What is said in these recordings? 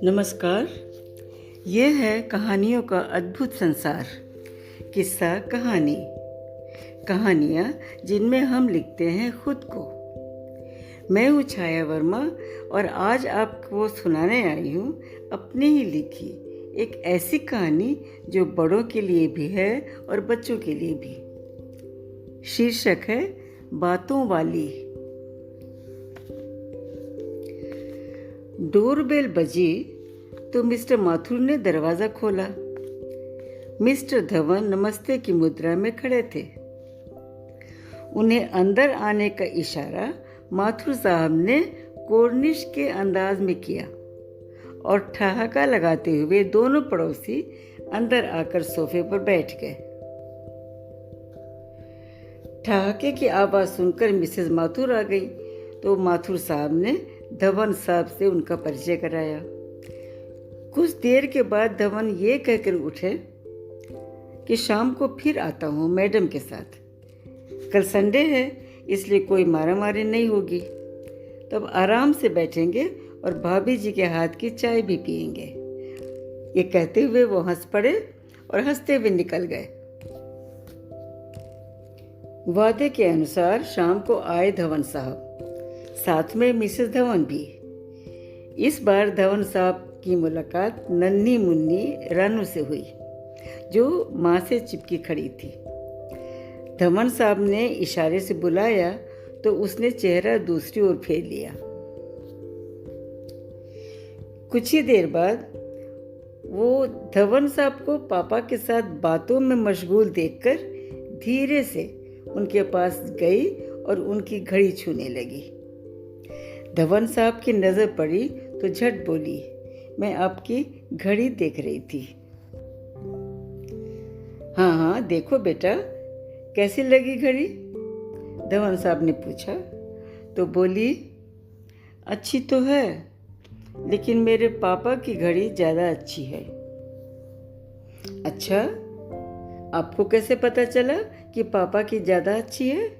नमस्कार। ये है कहानियों का अद्भुत संसार। किस्सा कहानी, कहानियाँ जिनमें हम लिखते हैं खुद को। मैं हूँ छाया वर्मा और आज आपको सुनाने आई हूँ अपनी ही लिखी एक ऐसी कहानी जो बड़ों के लिए भी है और बच्चों के लिए भी। शीर्षक है बातों वाली। डोरबेल बजी तो मिस्टर माथुर ने दरवाज़ा खोला। मिस्टर धवन नमस्ते की मुद्रा में खड़े थे। उन्हें अंदर आने का इशारा माथुर साहब ने कोर्निश के अंदाज में किया और ठहाका लगाते हुए दोनों पड़ोसी अंदर आकर सोफे पर बैठ गए। ठहाके की आवाज़ सुनकर मिसेस माथुर आ गई तो माथुर साहब ने धवन साहब से उनका परिचय कराया। कुछ देर के बाद धवन ये कहकर उठे कि शाम को फिर आता हूँ मैडम के साथ। कल संडे है इसलिए कोई मारामारी नहीं होगी। तब आराम से बैठेंगे और भाभी जी के हाथ की चाय भी पिएंगे। ये कहते हुए वो हंस पड़े और हंसते हुए निकल गए। वादे के अनुसार शाम को आए धवन साहब, साथ में मिसेस धवन भी। इस बार धवन साहब की मुलाकात नन्ही मुन्नी रानू से हुई जो माँ से चिपकी खड़ी थी। धवन साहब ने इशारे से बुलाया तो उसने चेहरा दूसरी ओर फेर लिया। कुछ ही देर बाद वो धवन साहब को पापा के साथ बातों में मशगूल देखकर धीरे से उनके पास गई और उनकी घड़ी छूने लगी। धवन साहब की नज़र पड़ी तो झट बोली, मैं आपकी घड़ी देख रही थी। हाँ देखो बेटा, कैसी लगी घड़ी? धवन साहब ने पूछा तो बोली, अच्छी तो है लेकिन मेरे पापा की घड़ी ज़्यादा अच्छी है। अच्छा, आपको कैसे पता चला कि पापा की ज़्यादा अच्छी है?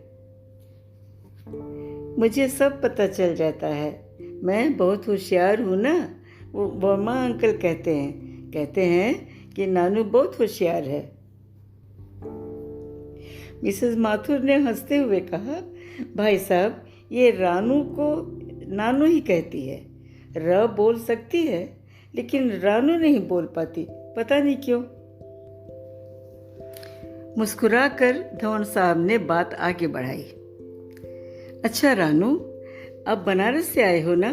मुझे सब पता चल जाता है, मैं बहुत होशियार हूँ ना। वो वर्मा अंकल कहते हैं कि नानू बहुत होशियार है। मिसेस माथुर ने हंसते हुए कहा, भाई साहब ये रानू को नानू ही कहती है। र बोल सकती है लेकिन रानू नहीं बोल पाती, पता नहीं क्यों। मुस्कुराकर धवन साहब ने बात आगे बढ़ाई। अच्छा रानू, अब बनारस से आए हो ना?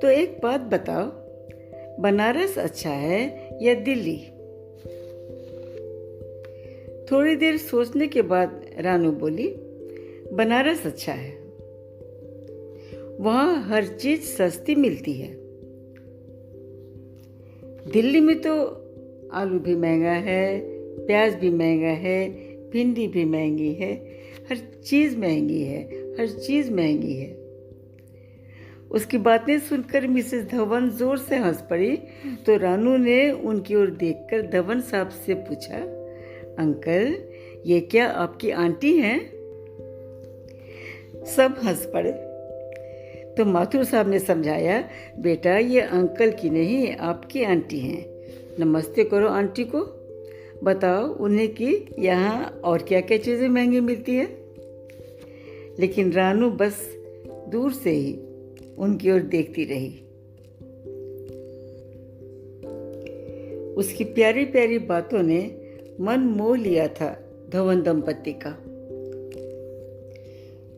तो एक बात बताओ, बनारस अच्छा है या दिल्ली? थोड़ी देर सोचने के बाद रानू बोली, बनारस अच्छा है। वहाँ हर चीज सस्ती मिलती है। दिल्ली में तो आलू भी महंगा है, प्याज भी महंगा है, भिंडी भी महंगी है, हर चीज़ महंगी है। उसकी बातें सुनकर मिसेस धवन जोर से हंस पड़ी तो रानू ने उनकी ओर देखकर धवन साहब से पूछा, अंकल ये क्या आपकी आंटी हैं? सब हंस पड़े तो माथुर साहब ने समझाया, बेटा ये अंकल की नहीं आपकी आंटी हैं। नमस्ते करो आंटी को। बताओ उन्हें कि यहाँ और क्या क्या चीज़ें महंगी मिलती है। लेकिन रानू बस दूर से ही उनकी ओर देखती रही। उसकी प्यारी प्यारी बातों ने मन मोह लिया था धवन दंपति का।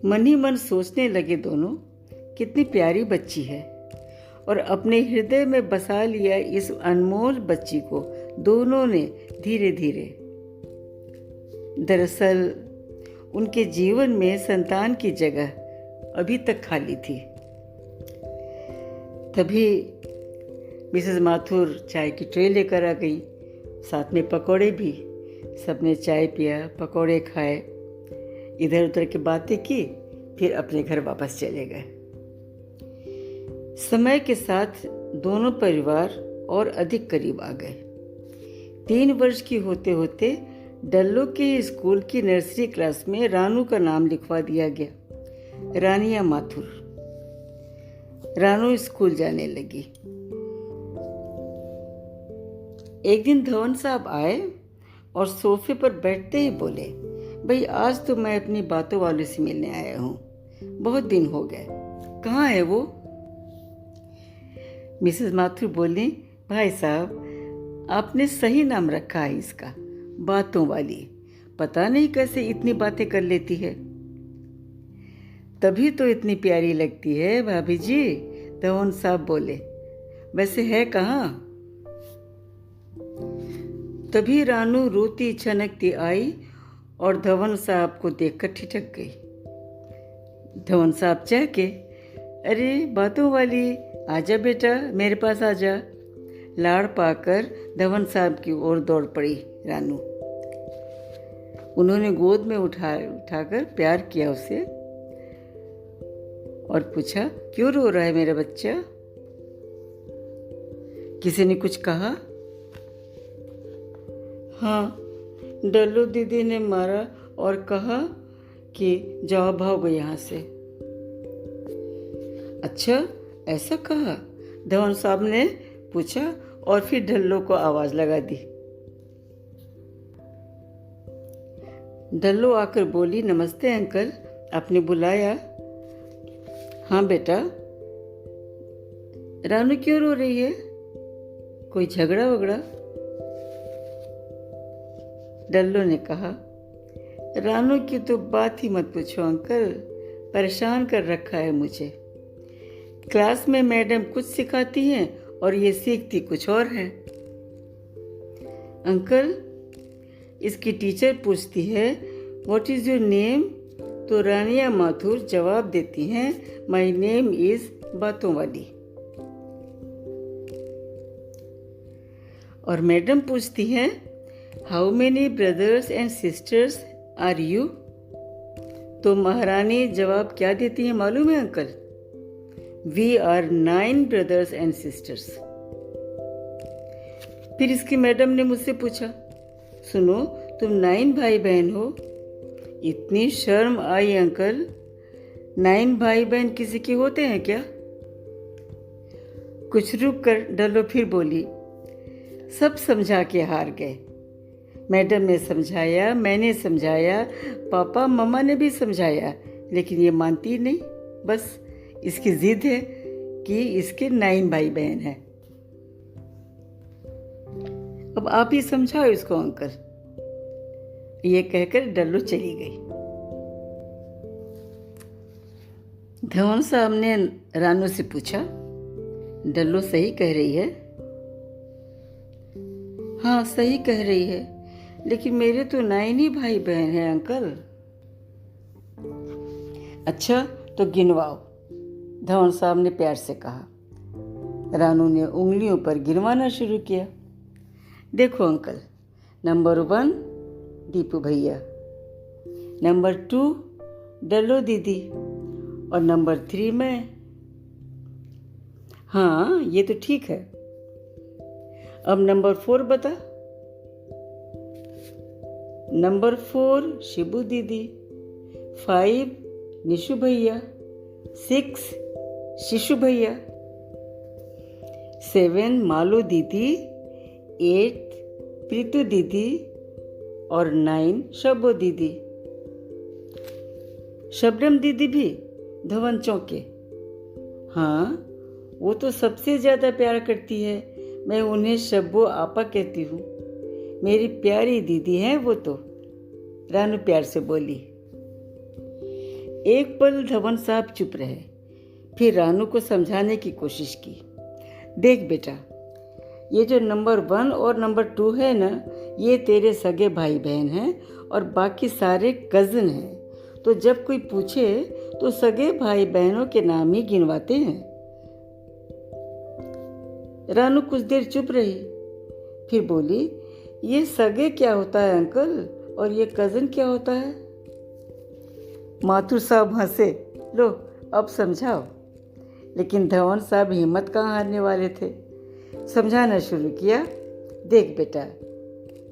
मन ही मन सोचने लगे दोनों, कितनी प्यारी बच्ची है। और अपने हृदय में बसा लिया इस अनमोल बच्ची को दोनों ने धीरे धीरे। दरअसल उनके जीवन में संतान की जगह अभी तक खाली थी। तभी मिसेस माथुर चाय की ट्रे लेकर आ गई, साथ में पकौड़े भी। सबने चाय पिया, पकौड़े खाए, इधर उधर की बातें की, फिर अपने घर वापस चले गए। समय के साथ दोनों परिवार और अधिक करीब आ गए। 3 वर्ष की होते होते डल्लो के स्कूल की नर्सरी क्लास में रानू का नाम लिखवा दिया गया, रानिया माथुर। रानू स्कूल जाने लगी। एक दिन धवन साहब आए और सोफे पर बैठते ही बोले, भाई आज तो मैं अपनी बातों वाले से मिलने आया हूँ, बहुत दिन हो गए, कहाँ है वो? मिसेस माथुर बोली, भाई साहब आपने सही नाम रखा है इसका, बातों वाली। पता नहीं कैसे इतनी बातें कर लेती है, तभी तो इतनी प्यारी लगती है भाभी जी। धवन साहब बोले, वैसे है कहाँ? तभी रानू रोती छनकती आई और धवन साहब को देखकर ठिठक गई। धवन साहब चहके, अरे बातों वाली, आजा बेटा मेरे पास आजा। लाड़ पाकर धवन साहब की ओर दौड़ पड़ी रानू। उन्होंने गोद में उठाकर प्यार किया उसे और पूछा, क्यों रो रहा है मेरा बच्चा? किसी ने कुछ कहा? हाँ, डल्लू दीदी ने मारा और कहा कि जाओ भागो यहाँ से। अच्छा, ऐसा कहा? धवन साहब ने पूछा और फिर डल्लू को आवाज लगा दी। डल्लू आकर बोली, नमस्ते अंकल, आपने बुलाया? हाँ बेटा। रानू क्यों रो रही है? कोई झगड़ा वगड़ा? डल्लू ने कहा, रानू की तो बात ही मत पूछो अंकल, परेशान कर रखा है मुझे। क्लास में मैडम कुछ सिखाती हैं और ये सीखती कुछ और है। अंकल, इसकी टीचर पूछती है, व्हाट इज योर नेम? तो रानिया माथुर जवाब देती हैं, माय नेम इज बातों वाली। और मैडम पूछती हैं, how many brothers and sisters are you? तो महारानी जवाब क्या देती है मालूम है uncle? We are 9 brothers and sisters. फिर इसकी मैडम ने मुझसे पूछा, सुनो तुम 9 भाई बहन हो? इतनी शर्म आई अंकल, 9 भाई बहन किसी के होते हैं क्या? कुछ रुक कर डल्लो फिर बोली, सब समझा के हार गए। मैडम ने समझाया, मैंने समझाया, पापा मम्मा ने भी समझाया, लेकिन ये मानती नहीं। बस इसकी जिद है कि इसके 9 भाई बहन हैं। अब आप ही समझाओ इसको अंकल। ये कहकर डल्लू चली गई। धवन साहब ने रानू से पूछा, डल्लू सही कह रही है? हाँ सही कह रही है, लेकिन मेरे तो 9 ही भाई बहन हैं अंकल। अच्छा तो गिनवाओ, धवन साहब ने प्यार से कहा। रानू ने उंगलियों पर गिनवाना शुरू किया। देखो अंकल, नंबर 1 दीपू भैया, नंबर 2 डल्लो दीदी और नंबर 3 मैं। हाँ ये तो ठीक है। अब नंबर 4 बता। नंबर 4 शिबू दीदी, 5 निशु भैया, 6 शिशु भैया, 7 मालू दीदी, 8 प्रीतु दीदी और 9 शबो दीदी। शबनम दीदी भी धवन चौके। हाँ वो तो सबसे ज़्यादा प्यार करती है, मैं उन्हें शब्बो आपा कहती हूँ। मेरी प्यारी दीदी हैं वो तो, रानू प्यार से बोली। एक पल धवन साहब चुप रहे, फिर रानू को समझाने की कोशिश की। देख बेटा, ये जो नंबर 1 और नंबर 2 है ना, ये तेरे सगे भाई बहन हैं और बाकी सारे कज़न हैं। तो जब कोई पूछे तो सगे भाई बहनों के नाम ही गिनवाते हैं। रानू कुछ देर चुप रही, फिर बोली, ये सगे क्या होता है अंकल और ये कज़न क्या होता है? माथुर साहब हंसे, लो अब समझाओ। लेकिन धवन साहब हिम्मत कहाँ हारने वाले थे, समझाना शुरू किया। देख बेटा,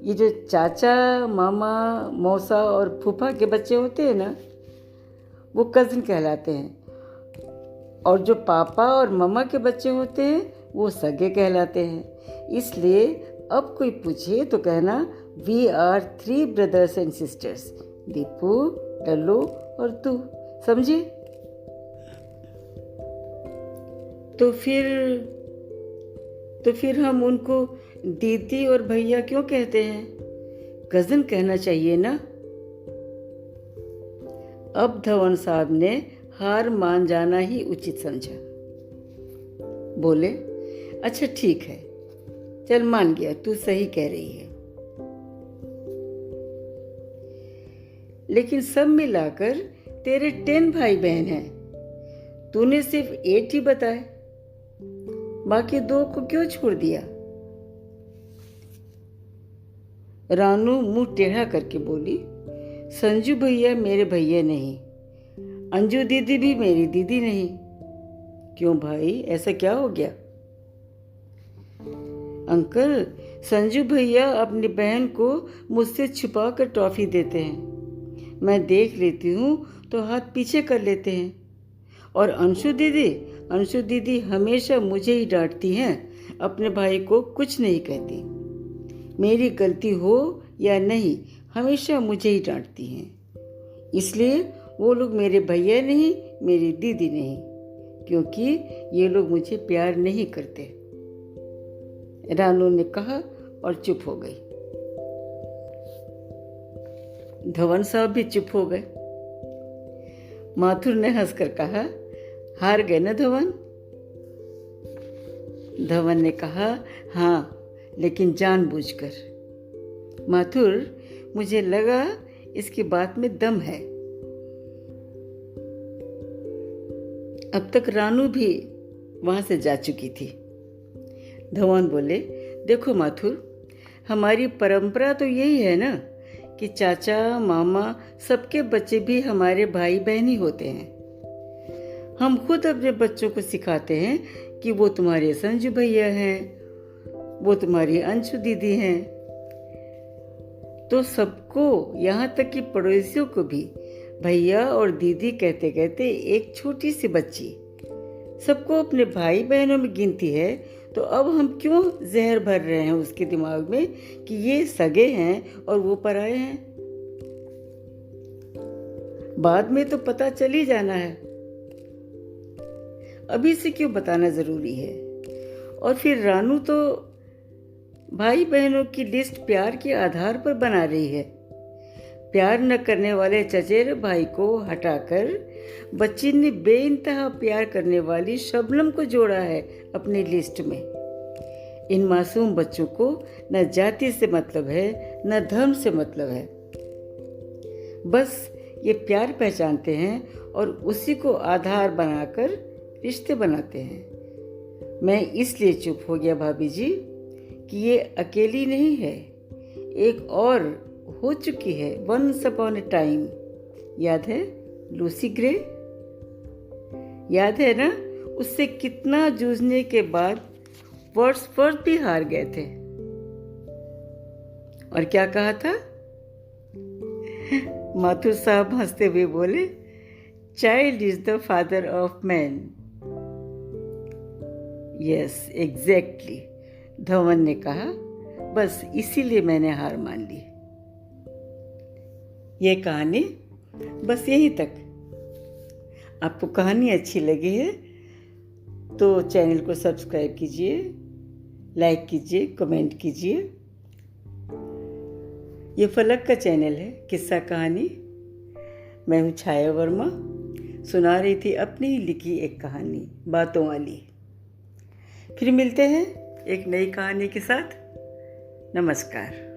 ये जो चाचा मामा मौसा और फूफा के बच्चे होते हैं ना, वो कज़न कहलाते हैं, और जो पापा और मम्मा के बच्चे होते हैं वो सगे कहलाते हैं। इसलिए अब कोई पूछे तो कहना we are 3 brothers and sisters, Deepu, Dallu और तू। समझे? तो फिर हम उनको दीदी और भैया क्यों कहते हैं? कज़न कहना चाहिए ना। अब धवन साहब ने हार मान जाना ही उचित समझा। बोले, अच्छा ठीक है, चल मान गया, तू सही कह रही है। लेकिन सब मिलाकर तेरे 10 भाई बहन हैं, तूने सिर्फ 8 ही बताए, बाकी 2 को क्यों छोड़ दिया? रानू मुंह टेढ़ा करके बोली, संजू भैया मेरे भैया नहीं, अंजू दीदी भी मेरी दीदी नहीं। क्यों भाई, ऐसा क्या हो गया? अंकल, संजू भैया अपनी बहन को मुझसे छुपा कर टॉफी देते हैं, मैं देख लेती हूँ तो हाथ पीछे कर लेते हैं। और अंशु दीदी हमेशा मुझे ही डांटती हैं, अपने भाई को कुछ नहीं कहती। मेरी गलती हो या नहीं, हमेशा मुझे ही डांटती हैं। इसलिए वो लोग मेरे भैया नहीं, मेरी दीदी नहीं, क्योंकि ये लोग मुझे प्यार नहीं करते। रानू ने कहा और चुप हो गई। धवन साहब भी चुप हो गए। माथुर ने हंसकर कहा, हार गए ना धवन? धवन ने कहा, हाँ, लेकिन जानबूझकर। माथुर, मुझे लगा इसकी बात में दम है। अब तक रानू भी वहां से जा चुकी थी। धवन बोले, देखो माथुर, हमारी परंपरा तो यही है ना कि चाचा मामा सबके बच्चे भी हमारे भाई बहन ही होते हैं। हम खुद अपने बच्चों को सिखाते हैं कि वो तुम्हारे संजू भैया हैं, वो तुम्हारी अंशु दीदी हैं। तो सबको, यहाँ तक कि पड़ोसियों को भी भैया और दीदी कहते कहते एक छोटी सी बच्ची सबको अपने भाई बहनों में गिनती है। तो अब हम क्यों जहर भर रहे हैं उसके दिमाग में कि ये सगे हैं और वो पराये हैं? बाद में तो पता चल ही जाना है, अभी से क्यों बताना जरूरी है? और फिर रानू तो भाई बहनों की लिस्ट प्यार के आधार पर बना रही है। प्यार न करने वाले चचेरे भाई को हटाकर बच्ची ने बेइंतहा प्यार करने वाली शबनम को जोड़ा है अपनी लिस्ट में। इन मासूम बच्चों को न जाति से मतलब है, न धर्म से मतलब है। बस ये प्यार पहचानते हैं और उसी को आधार बनाकर रिश्ते बनाते हैं। मैं इसलिए चुप हो गया भाभी जी कि ये अकेली नहीं है, एक और हो चुकी है वंस अपॉन ए टाइम। याद है लूसी ग्रे? याद है ना, उससे कितना जूझने के बाद वर्ड्सवर्थ भी हार गए थे। और क्या कहा था? माथुर साहब हंसते हुए बोले, child is the father of man. Yes, exactly, Dhawan ने कहा। बस इसीलिए मैंने हार मान ली। ये कहानी बस यहीं तक। आपको कहानी अच्छी लगी है तो चैनल को सब्सक्राइब कीजिए, लाइक कीजिए, कमेंट कीजिए। ये फलक का चैनल है, किस्सा कहानी। मैं हूँ छाया वर्मा, सुना रही थी अपनी ही लिखी एक कहानी, बातों वाली। फिर मिलते हैं एक नई कहानी के साथ। नमस्कार।